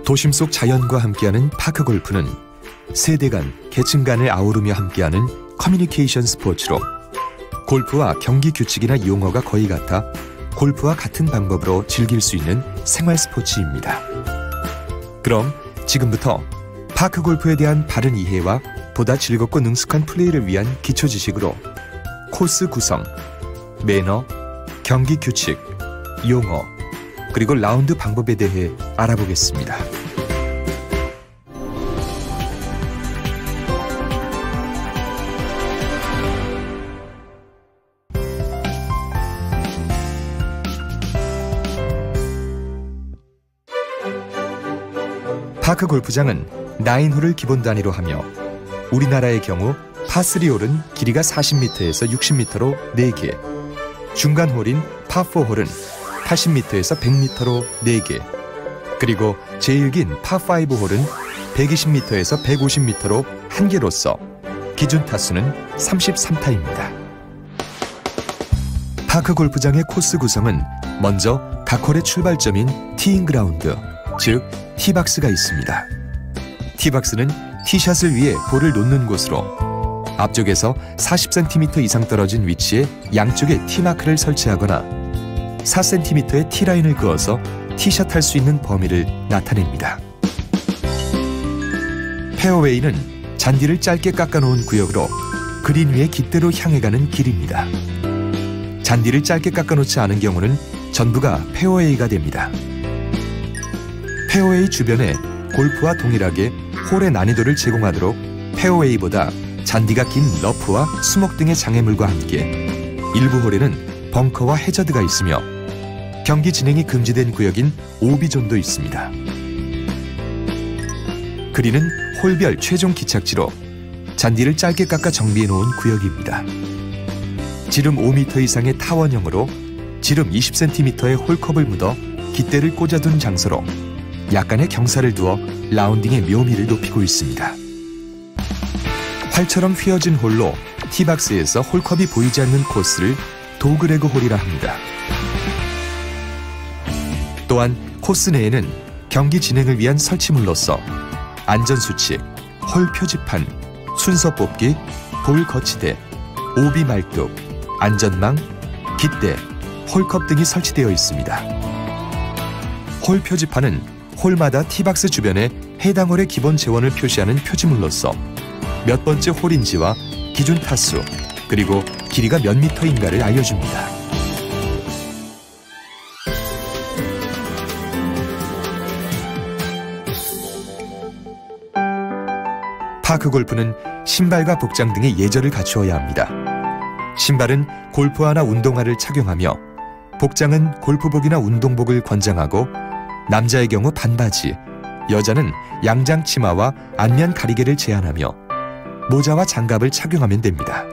도심 속 자연과 함께하는 파크 골프는 세대 간, 계층 간을 아우르며 함께하는 커뮤니케이션 스포츠로 골프와 경기 규칙이나 용어가 거의 같아 골프와 같은 방법으로 즐길 수 있는 생활 스포츠입니다. 그럼 지금부터 파크 골프에 대한 바른 이해와 보다 즐겁고 능숙한 플레이를 위한 기초 지식으로 코스 구성, 매너, 경기 규칙, 용어, 그리고 라운드 방법에 대해 알아보겠습니다. 파크 골프장은 9홀을 기본 단위로 하며 우리나라의 경우 파3홀은 길이가 40m에서 60m로 4개, 중간 홀인 파4홀은 80m에서 100m로 4개, 그리고 제일 긴 파5홀은 120m에서 150m로 1개로서 기준 타수는 33타입니다. 파크 골프장의 코스 구성은 먼저 각 홀의 출발점인 티잉 그라운드, 즉 티박스가 있습니다. 티박스는 티샷을 위해 볼을 놓는 곳으로 앞쪽에서 40cm 이상 떨어진 위치에 양쪽에 티마크를 설치하거나 4cm의 티라인을 그어서 티샷할 수 있는 범위를 나타냅니다. 페어웨이는 잔디를 짧게 깎아놓은 구역으로 그린 위에 깃대로 향해 가는 길입니다. 잔디를 짧게 깎아놓지 않은 경우는 전부가 페어웨이가 됩니다. 페어웨이 주변에 골프와 동일하게 홀의 난이도를 제공하도록 페어웨이보다 잔디가 긴 러프와 수목 등의 장애물과 함께 일부 홀에는 벙커와 해저드가 있으며 경기 진행이 금지된 구역인 오비존도 있습니다. 그린은 홀별 최종 기착지로 잔디를 짧게 깎아 정비해 놓은 구역입니다. 지름 5m 이상의 타원형으로 지름 20cm의 홀컵을 묻어 깃대를 꽂아둔 장소로 약간의 경사를 두어 라운딩의 묘미를 높이고 있습니다. 활처럼 휘어진 홀로 티박스에서 홀컵이 보이지 않는 코스를 도그레그 홀이라 합니다. 또한 코스 내에는 경기 진행을 위한 설치물로서 안전수칙, 홀 표지판, 순서 뽑기, 볼 거치대, 오비 말뚝, 안전망, 깃대, 홀컵 등이 설치되어 있습니다. 홀 표지판은 홀마다 티박스 주변에 해당 홀의 기본 재원을 표시하는 표지물로서 몇 번째 홀인지와 기준 타수, 그리고 길이가 몇 미터인가를 알려줍니다. 파크 골프는 신발과 복장 등의 예절을 갖추어야 합니다. 신발은 골프화나 운동화를 착용하며 복장은 골프복이나 운동복을 권장하고 남자의 경우 반바지, 여자는 양장 치마와 안면 가리개를 제한하며 모자와 장갑을 착용하면 됩니다.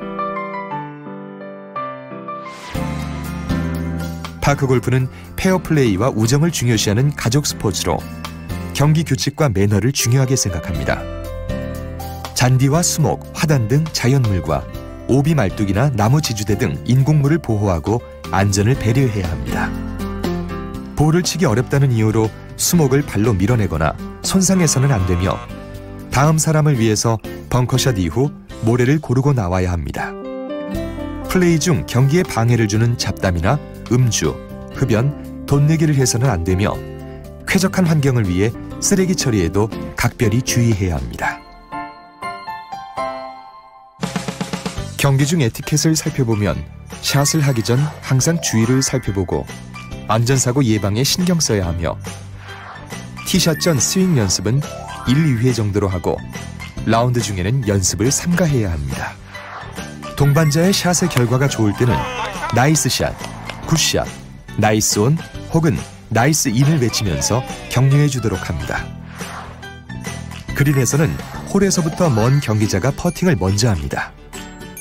파크 골프는 페어플레이와 우정을 중요시하는 가족 스포츠로 경기 규칙과 매너를 중요하게 생각합니다. 잔디와 수목, 화단 등 자연물과 오비 말뚝이나 나무 지주대 등 인공물을 보호하고 안전을 배려해야 합니다. 볼을 치기 어렵다는 이유로 수목을 발로 밀어내거나 손상해서는 안 되며 다음 사람을 위해서 벙커샷 이후 모래를 고르고 나와야 합니다. 플레이 중 경기에 방해를 주는 잡담이나 음주, 흡연, 돈 내기를 해서는 안 되며 쾌적한 환경을 위해 쓰레기 처리에도 각별히 주의해야 합니다. 경기 중 에티켓을 살펴보면 샷을 하기 전 항상 주위를 살펴보고 안전사고 예방에 신경 써야 하며 티샷 전 스윙 연습은 1, 2회 정도로 하고 라운드 중에는 연습을 삼가해야 합니다. 동반자의 샷의 결과가 좋을 때는 나이스 샷, 굿샷, 나이스 온 혹은 나이스 인을 외치면서 격려해 주도록 합니다. 그린에서는 홀에서부터 먼 경기자가 퍼팅을 먼저 합니다.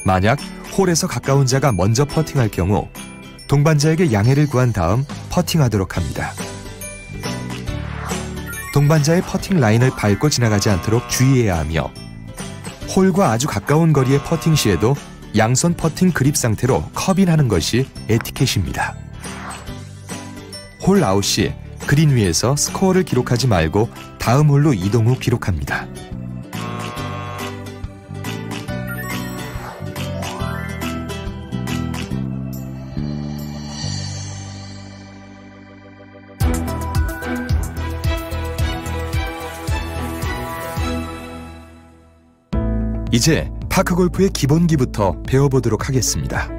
만약 홀에서 가까운 자가 먼저 퍼팅할 경우 동반자에게 양해를 구한 다음 퍼팅하도록 합니다. 동반자의 퍼팅 라인을 밟고 지나가지 않도록 주의해야 하며 홀과 아주 가까운 거리의 퍼팅 시에도 양손 퍼팅 그립 상태로 컵인하는 것이 에티켓입니다. 홀 아웃 시 그린 위에서 스코어를 기록하지 말고 다음 홀로 이동 후 기록합니다. 이제 파크골프의 기본기부터 배워보도록 하겠습니다.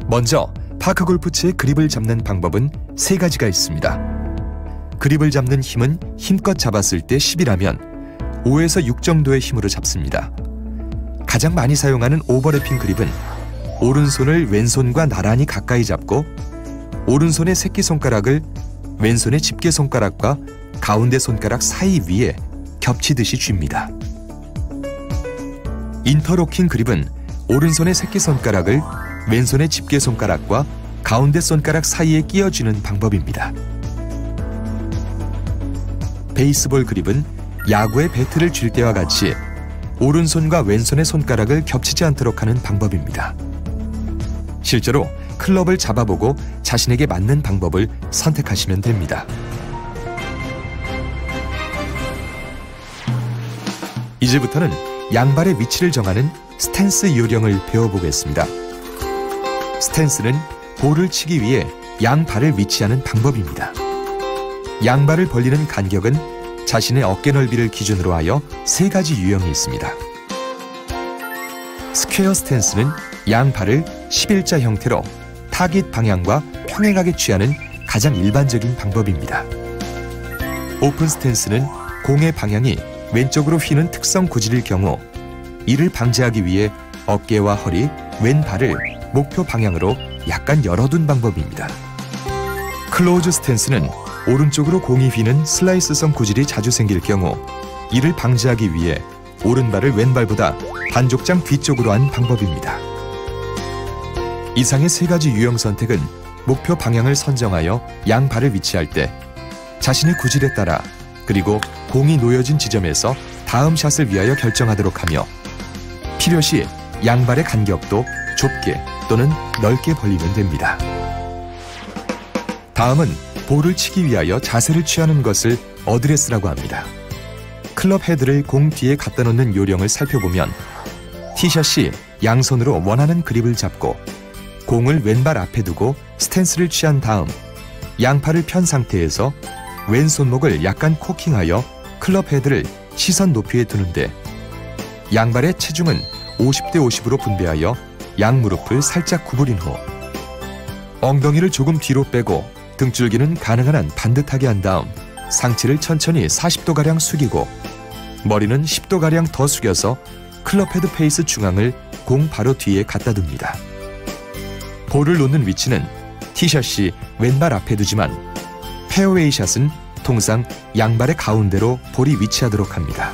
먼저 파크골프채의 그립을 잡는 방법은 3가지가 있습니다. 그립을 잡는 힘은 힘껏 잡았을 때 10이라면 5에서 6 정도의 힘으로 잡습니다. 가장 많이 사용하는 오버래핑 그립은 오른손을 왼손과 나란히 가까이 잡고 오른손의 새끼손가락을 왼손의 집게손가락과 가운데 손가락 사이 위에 겹치듯이 쥡니다. 인터로킹 그립은 오른손의 새끼손가락을 왼손의 집게손가락과 가운데 손가락 사이에 끼워주는 방법입니다. 베이스볼 그립은 야구의 배트를 쥘 때와 같이 오른손과 왼손의 손가락을 겹치지 않도록 하는 방법입니다. 실제로 클럽을 잡아보고 자신에게 맞는 방법을 선택하시면 됩니다. 이제부터는 양발의 위치를 정하는 스탠스 요령을 배워보겠습니다. 스탠스는 볼을 치기 위해 양발을 위치하는 방법입니다. 양발을 벌리는 간격은 자신의 어깨 넓이를 기준으로 하여 3가지 유형이 있습니다. 스퀘어 스탠스는 양발을 11자 형태로 타깃 방향과 평행하게 취하는 가장 일반적인 방법입니다. 오픈 스탠스는 공의 방향이 왼쪽으로 휘는 특성 구질일 경우 이를 방지하기 위해 어깨와 허리, 왼발을 목표 방향으로 약간 열어둔 방법입니다. 클로즈 스탠스는 오른쪽으로 공이 휘는 슬라이스성 구질이 자주 생길 경우 이를 방지하기 위해 오른발을 왼발보다 반족장 뒤쪽으로 한 방법입니다. 이상의 3가지 유형 선택은 목표 방향을 선정하여 양발을 위치할 때 자신의 구질에 따라 그리고 공이 놓여진 지점에서 다음 샷을 위하여 결정하도록 하며 필요시 양발의 간격도 좁게 또는 넓게 벌리면 됩니다. 다음은 볼을 치기 위하여 자세를 취하는 것을 어드레스라고 합니다. 클럽 헤드를 공 뒤에 갖다 놓는 요령을 살펴보면 티샷이 양손으로 원하는 그립을 잡고 공을 왼발 앞에 두고 스탠스를 취한 다음 양팔을 편 상태에서 왼손목을 약간 코킹하여 클럽 헤드를 시선 높이에 두는데 양발의 체중은 50대 50으로 분배하여 양무릎을 살짝 구부린 후 엉덩이를 조금 뒤로 빼고 등줄기는 가능한 한 반듯하게 한 다음 상체를 천천히 40도가량 숙이고 머리는 10도가량 더 숙여서 클럽 헤드 페이스 중앙을 공 바로 뒤에 갖다 둡니다. 볼을 놓는 위치는 티샷이 왼발 앞에 두지만 페어웨이 샷은 통상 양발의 가운데로 볼이 위치하도록 합니다.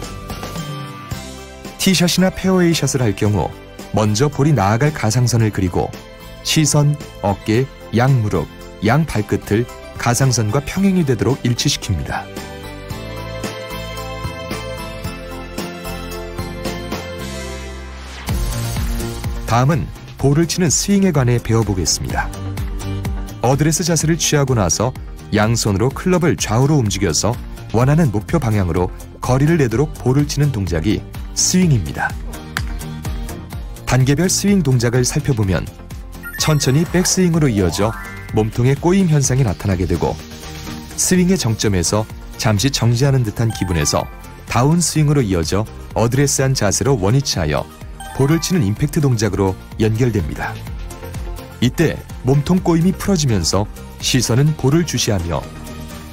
티샷이나 페어웨이 샷을 할 경우 먼저 볼이 나아갈 가상선을 그리고 시선, 어깨, 양무릎, 양 발끝을 가상선과 평행이 되도록 일치시킵니다. 다음은 볼을 치는 스윙에 관해 배워보겠습니다. 어드레스 자세를 취하고 나서 양손으로 클럽을 좌우로 움직여서 원하는 목표 방향으로 거리를 내도록 볼을 치는 동작이 스윙입니다. 단계별 스윙 동작을 살펴보면 천천히 백스윙으로 이어져 몸통의 꼬임 현상이 나타나게 되고 스윙의 정점에서 잠시 정지하는 듯한 기분에서 다운스윙으로 이어져 어드레스한 자세로 원위치하여 볼을 치는 임팩트 동작으로 연결됩니다. 이때 몸통 꼬임이 풀어지면서 시선은 볼을 주시하며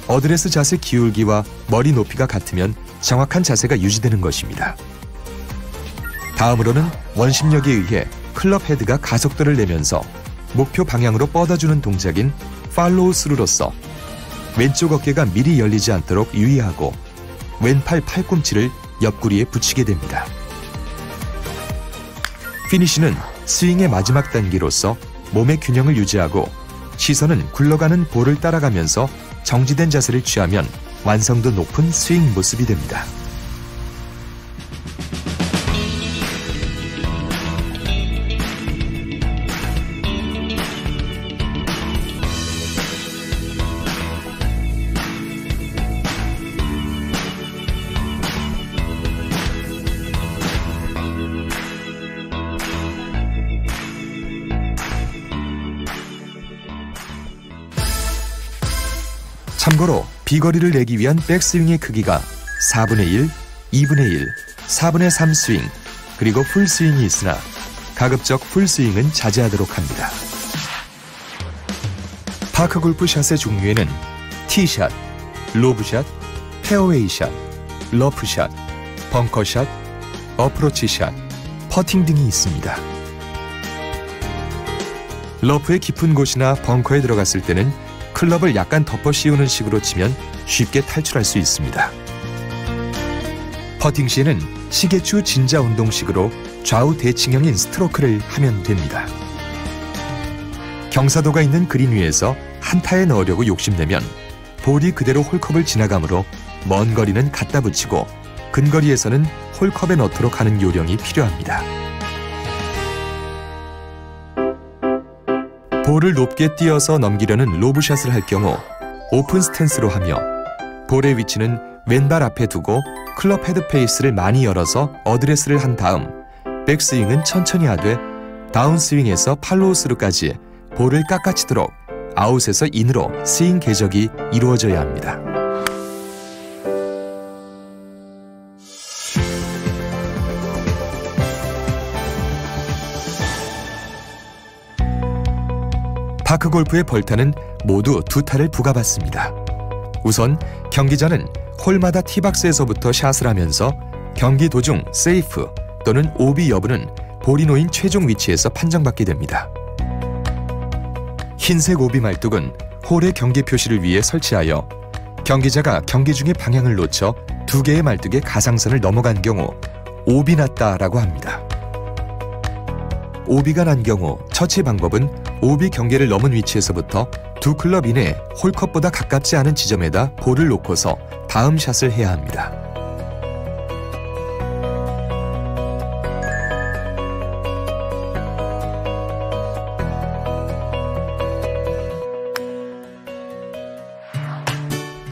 어드레스 자세 기울기와 머리 높이가 같으면 정확한 자세가 유지되는 것입니다. 다음으로는 원심력에 의해 클럽 헤드가 가속도를 내면서 목표 방향으로 뻗어주는 동작인 팔로우 스루로서 왼쪽 어깨가 미리 열리지 않도록 유의하고 왼팔 팔꿈치를 옆구리에 붙이게 됩니다. 피니쉬는 스윙의 마지막 단계로서 몸의 균형을 유지하고 시선은 굴러가는 볼을 따라가면서 정지된 자세를 취하면 완성도 높은 스윙 모습이 됩니다. 참고로 비거리를 내기 위한 백스윙의 크기가 4분의 1, 2분의 1, 4분의 3 스윙, 그리고 풀스윙이 있으나 가급적 풀스윙은 자제하도록 합니다. 파크 골프샷의 종류에는 티샷, 로브샷, 페어웨이샷, 러프샷, 벙커샷, 어프로치샷, 퍼팅 등이 있습니다. 러프의 깊은 곳이나 벙커에 들어갔을 때는 클럽을 약간 덮어 씌우는 식으로 치면 쉽게 탈출할 수 있습니다. 퍼팅 시에는 시계추 진자 운동식으로 좌우 대칭형인 스트로크를 하면 됩니다. 경사도가 있는 그린 위에서 한타에 넣으려고 욕심내면 볼이 그대로 홀컵을 지나가므로 먼 거리는 갖다 붙이고 근거리에서는 홀컵에 넣도록 하는 요령이 필요합니다. 볼을 높게 띄어서 넘기려는 로브샷을 할 경우 오픈 스탠스로 하며 볼의 위치는 왼발 앞에 두고 클럽 헤드 페이스를 많이 열어서 어드레스를 한 다음 백스윙은 천천히 하되 다운스윙에서 팔로우스루까지 볼을 깎아치도록 아웃에서 인으로 스윙 궤적이 이루어져야 합니다. 파크골프의 벌타는 모두 2타를 부과받습니다. 우선 경기 전은 홀마다 티박스에서부터 샷을 하면서 경기 도중 세이프 또는 오비 여부는 볼이 놓인 최종 위치에서 판정받게 됩니다. 흰색 오비 말뚝은 홀의 경계 표시를 위해 설치하여 경기자가 경기 중에 방향을 놓쳐 2개의 말뚝의 가상선을 넘어간 경우 오비 났다라고 합니다. 오비가 난 경우 처치 방법은 오비 경계를 넘은 위치에서부터 2 클럽 이내 홀컵보다 가깝지 않은 지점에다 볼을 놓고서 다음 샷을 해야 합니다.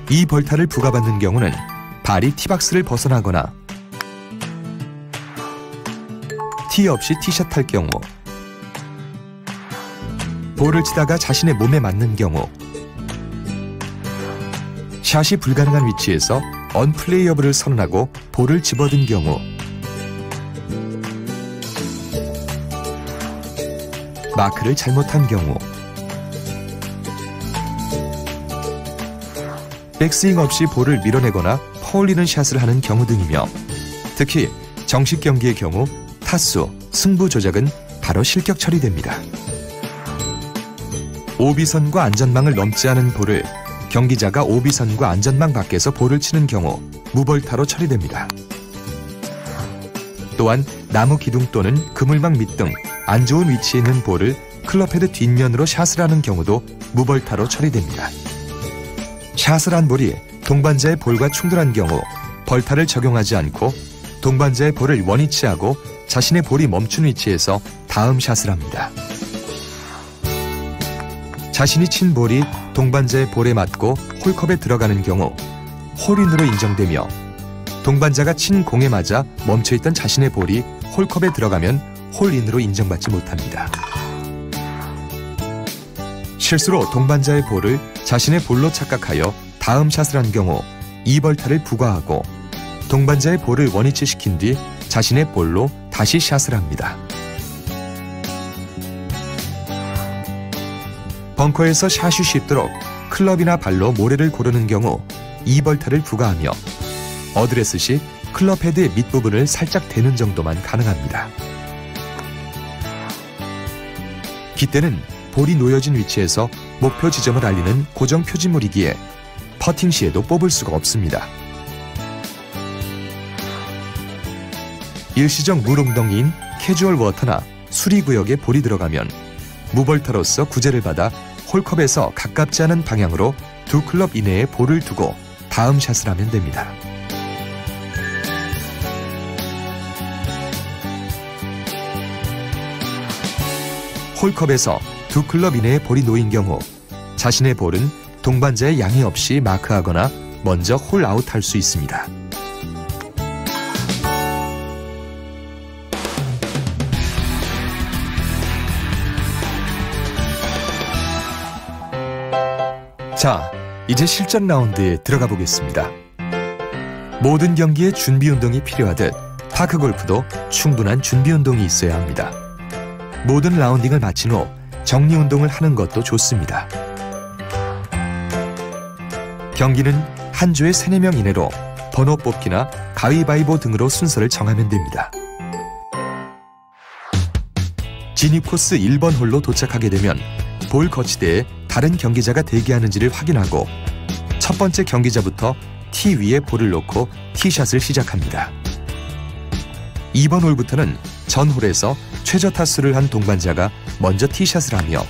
이 벌타를 부과받는 경우는 발이 티박스를 벗어나거나 티 없이 티샷 할 경우, 볼을 치다가 자신의 몸에 맞는 경우, 샷이 불가능한 위치에서 언플레이어블을 선언하고 볼을 집어든 경우, 마크를 잘못한 경우, 백스윙 없이 볼을 밀어내거나 퍼올리는 샷을 하는 경우 등이며 특히 정식 경기의 경우 타수, 승부 조작은 바로 실격 처리됩니다. 오비선과 안전망을 넘지 않은 볼을 경기자가 오비선과 안전망 밖에서 볼을 치는 경우 무벌타로 처리됩니다. 또한 나무 기둥 또는 그물망 밑 등 안 좋은 위치에 있는 볼을 클럽헤드 뒷면으로 샷을 하는 경우도 무벌타로 처리됩니다. 샷을 한 볼이 동반자의 볼과 충돌한 경우 벌타를 적용하지 않고 동반자의 볼을 원위치하고 자신의 볼이 멈춘 위치에서 다음 샷을 합니다. 자신이 친 볼이 동반자의 볼에 맞고 홀컵에 들어가는 경우 홀인으로 인정되며 동반자가 친 공에 맞아 멈춰있던 자신의 볼이 홀컵에 들어가면 홀인으로 인정받지 못합니다. 실수로 동반자의 볼을 자신의 볼로 착각하여 다음 샷을 한 경우 이 벌타를 부과하고 동반자의 볼을 원위치시킨 뒤 자신의 볼로 다시 샷을 합니다. 벙커에서 샷이 쉽도록 클럽이나 발로 모래를 고르는 경우 이 벌타를 부과하며 어드레스 시 클럽 헤드의 밑부분을 살짝 대는 정도만 가능합니다. 깃대는 볼이 놓여진 위치에서 목표 지점을 알리는 고정 표지물이기에 퍼팅 시에도 뽑을 수가 없습니다. 일시적 물웅덩이인 캐주얼 워터나 수리구역에 볼이 들어가면 무벌타로서 구제를 받아 홀컵에서 가깝지 않은 방향으로 2 클럽 이내에 볼을 두고 다음 샷을 하면 됩니다. 홀컵에서 2 클럽 이내에 볼이 놓인 경우 자신의 볼은 동반자의 양해 없이 마크하거나 먼저 홀아웃할 수 있습니다. 자, 이제 실전 라운드에 들어가 보겠습니다. 모든 경기에 준비 운동이 필요하듯 파크 골프도 충분한 준비 운동이 있어야 합니다. 모든 라운딩을 마친 후 정리 운동을 하는 것도 좋습니다. 경기는 한 조에 3-4명 이내로 번호 뽑기나 가위바위보 등으로 순서를 정하면 됩니다. 진입 코스 1번 홀로 도착하게 되면 볼 거치대에 다른 경기자가 대기하는지를 확인하고 첫 번째 경기자부터 티 위에 볼을 놓고 티샷을 시작합니다. 2번 홀부터는 전 홀에서 최저 타수를 한 동반자가 먼저 티샷을 하며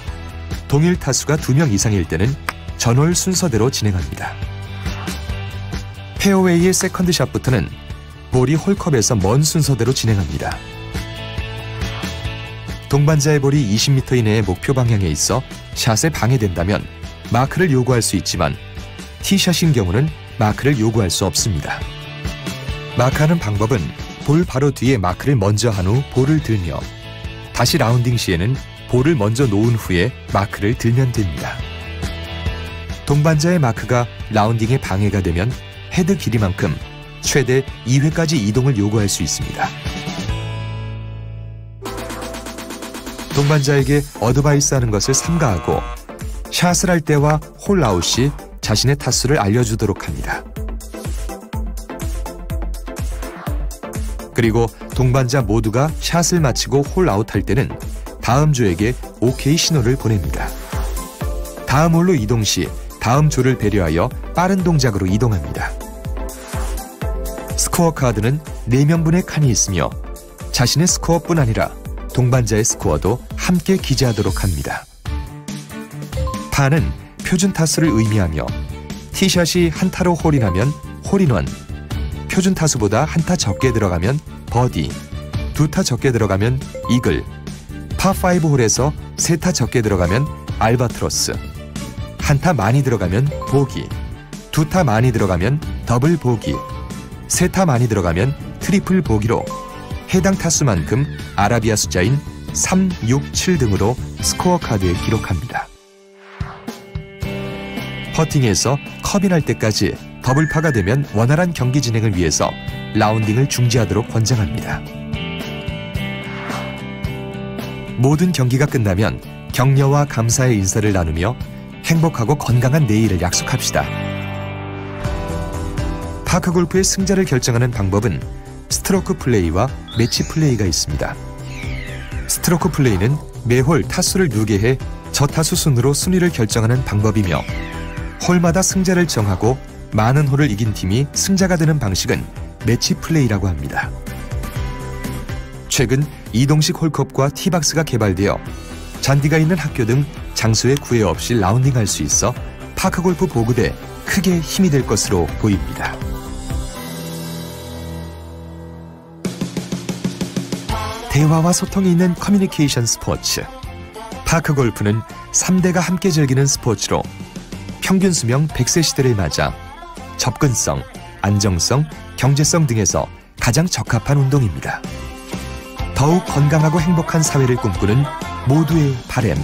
동일 타수가 2명 이상일 때는 전홀 순서대로 진행합니다. 페어웨이의 세컨드샷부터는 볼이 홀컵에서 먼 순서대로 진행합니다. 동반자의 볼이 20m 이내의 목표 방향에 있어 샷에 방해된다면 마크를 요구할 수 있지만 티샷인 경우는 마크를 요구할 수 없습니다. 마크하는 방법은 볼 바로 뒤에 마크를 먼저 한 후 볼을 들며 다시 라운딩 시에는 볼을 먼저 놓은 후에 마크를 들면 됩니다. 동반자의 마크가 라운딩에 방해가 되면 헤드 길이만큼 최대 2회까지 이동을 요구할 수 있습니다. 동반자에게 어드바이스하는 것을 삼가하고 샷을 할 때와 홀 아웃 시 자신의 타수를 알려주도록 합니다. 그리고 동반자 모두가 샷을 마치고 홀 아웃할 때는 다음 조에게 OK 신호를 보냅니다. 다음 홀로 이동 시 다음 조를 배려하여 빠른 동작으로 이동합니다. 스코어 카드는 4명분의 칸이 있으며 자신의 스코어뿐 아니라 동반자의 스코어도 함께 기재하도록 합니다. 파는 표준 타수를 의미하며 티샷이 한 타로 홀인하면 홀인원, 표준 타수보다 한 타 적게 들어가면 버디, 2타 적게 들어가면 이글, 파5 홀에서 3타 적게 들어가면 알바트로스, 한 타 많이 들어가면 보기, 2타 많이 들어가면 더블 보기, 3타 많이 들어가면 트리플 보기로 해당 타수만큼 아라비아 숫자인 3, 6, 7 등으로 스코어 카드에 기록합니다. 퍼팅에서 컵이 날 때까지 더블파가 되면 원활한 경기 진행을 위해서 라운딩을 중지하도록 권장합니다. 모든 경기가 끝나면 격려와 감사의 인사를 나누며 행복하고 건강한 내일을 약속합시다. 파크 골프의 승자를 결정하는 방법은 스트로크 플레이와 매치 플레이가 있습니다. 스트로크 플레이는 매홀 타수를 누게 해 저타수 순으로 순위를 결정하는 방법이며 홀마다 승자를 정하고 많은 홀을 이긴 팀이 승자가 되는 방식은 매치 플레이라고 합니다. 최근 이동식 홀컵과 티박스가 개발되어 잔디가 있는 학교 등 장소에 구애 없이 라운딩할 수 있어 파크골프 보급에 크게 힘이 될 것으로 보입니다. 대화와 소통이 있는 커뮤니케이션 스포츠. 파크골프는 3대가 함께 즐기는 스포츠로 평균 수명 100세 시대를 맞아 접근성, 안정성, 경제성 등에서 가장 적합한 운동입니다. 더욱 건강하고 행복한 사회를 꿈꾸는 모두의 바람.